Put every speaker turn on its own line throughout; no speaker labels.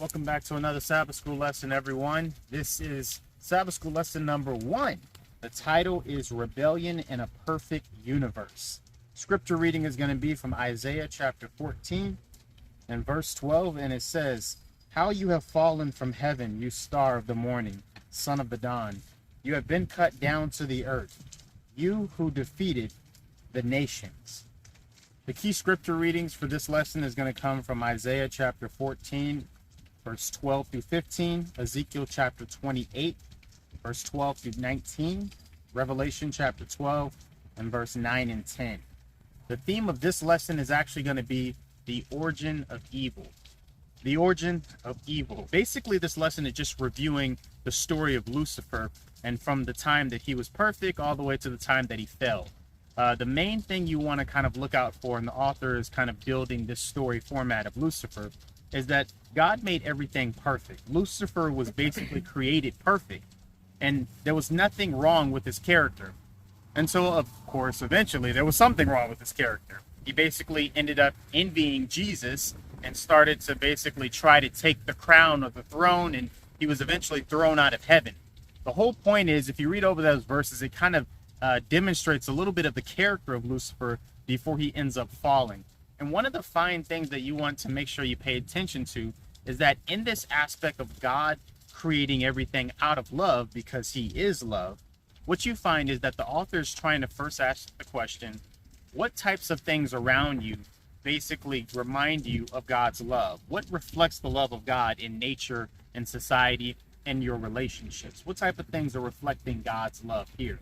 Welcome back to another Sabbath School lesson, everyone. This is Sabbath School lesson number 1. The title is Rebellion in a Perfect Universe. Scripture reading is going to be from Isaiah chapter 14 and verse 12, and it says, "How you have fallen from heaven, you star of the morning, son of the dawn. You have been cut down to the earth, you who defeated the nations." The key scripture readings for this lesson is going to come from Isaiah chapter 14, verse 12 through 15, Ezekiel chapter 28, verse 12 through 19, Revelation chapter 12, and verse 9 and 10. The theme of this lesson is actually going to be the origin of evil. The origin of evil. Basically, this lesson is just reviewing the story of Lucifer and from the time that he was perfect all the way to the time that he fell. The main thing you want to kind of look out for, and the author is kind of building this story format of Lucifer, is that God made everything perfect. Lucifer was basically created perfect, and there was nothing wrong with his character. And so, of course, eventually there was something wrong with his character. He basically ended up envying Jesus and started to basically try to take the crown of the throne, and he was eventually thrown out of heaven. The whole point is, if you read over those verses, it kind of demonstrates a little bit of the character of Lucifer before he ends up falling. And one of the fine things that you want to make sure you pay attention to is that in this aspect of God creating everything out of love, because he is love, what you find is that the author is trying to first ask the question, what types of things around you basically remind you of God's love? What reflects the love of God in nature and society and your relationships? What type of things are reflecting God's love here?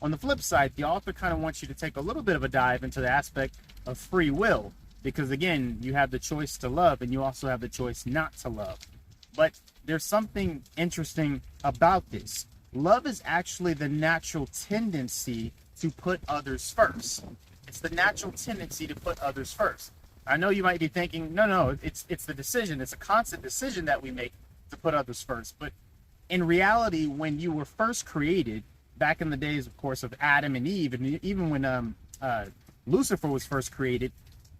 On the flip side, the author kind of wants you to take a little bit of a dive into the aspect of free will, because again, you have the choice to love and you also have the choice not to love. But there's something interesting about this. Love is actually the natural tendency to put others first. It's the natural tendency to put others first. I know you might be thinking, no, it's the decision. It's a constant decision that we make to put others first. But in reality, when you were first created, back in the days, of course, of Adam and Eve, and even when Lucifer was first created,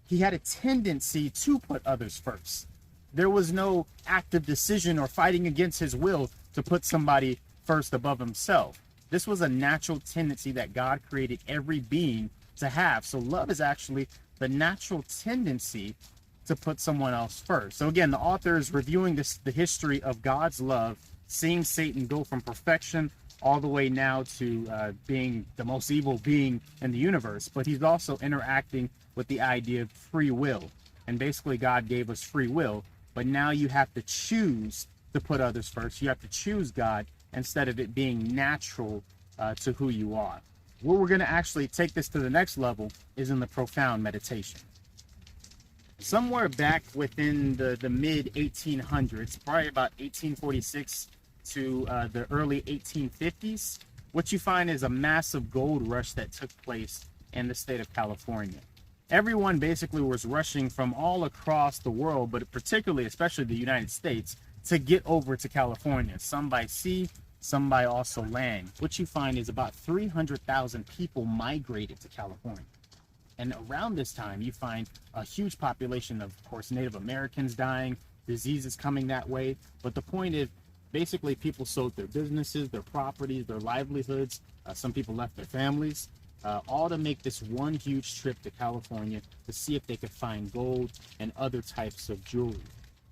he had a tendency to put others first. There was no active decision or fighting against his will to put somebody first above himself. This was a natural tendency that God created every being to have. So love is actually the natural tendency to put someone else first. So again, the author is reviewing the history of God's love, seeing Satan go from perfection all the way now to being the most evil being in the universe. But he's also interacting with the idea of free will. And basically God gave us free will, but now you have to choose to put others first. You have to choose God instead of it being natural to who you are. Where we're going to actually take this to the next level is in the profound meditation. Somewhere back within the mid 1800s, probably about 1846 to the early 1850s, what you find is a massive gold rush that took place in the state of California. Everyone basically was rushing from all across the world, but particularly, especially the United States, to get over to California, some by sea, some by also land. What you find is about 300,000 people migrated to California. And around this time, you find a huge population of course, Native Americans dying, diseases coming that way. But the point is, basically, people sold their businesses, their properties, their livelihoods. Some people left their families, all to make this one huge trip to California to see if they could find gold and other types of jewelry.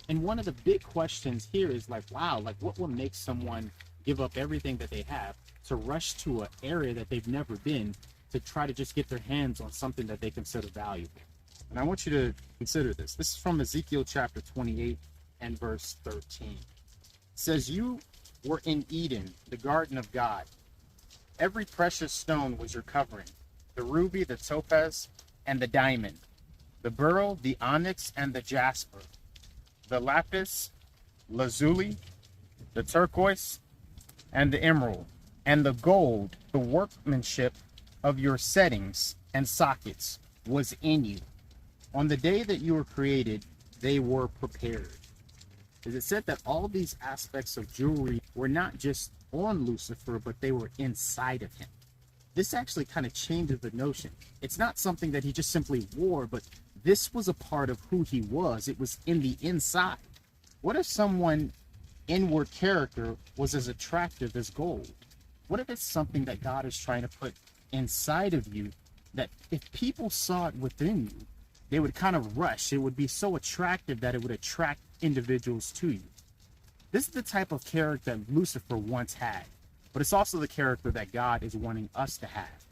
And one of the big questions here is like, wow, like what will make someone give up everything that they have to rush to an area that they've never been to try to just get their hands on something that they consider valuable? And I want you to consider this. This is from Ezekiel chapter 28 and verse 13. It says, "You were in Eden, the garden of God. Every precious stone was your covering, the ruby, the topaz, and the diamond, the beryl, the onyx, and the jasper, the lapis lazuli, the turquoise, and the emerald, and the gold. The workmanship of your settings and sockets was in you. On the day that you were created, they were prepared." It said that all these aspects of jewelry were not just on Lucifer, but they were inside of him. This actually kind of changes the notion. It's not something that he just simply wore, but this was a part of who he was. It was in the inside. What if someone inward character was as attractive as gold? What if it's something that God is trying to put inside of you that if people saw it within you, they would kind of rush? It would be so attractive that it would attract individuals to you. This is the type of character that Lucifer once had, but it's also the character that God is wanting us to have.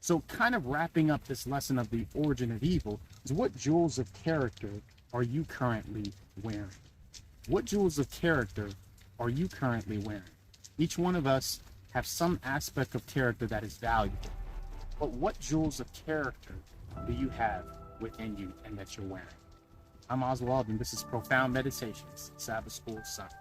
So kind of wrapping up this lesson of the origin of evil is, what jewels of character are you currently wearing? What jewels of character are you currently wearing? Each one of us have some aspect of character that is valuable. But what jewels of character do you have within you and that you're wearing? I'm Oswald, and this is Profound Meditations, Sabbath School Sunday.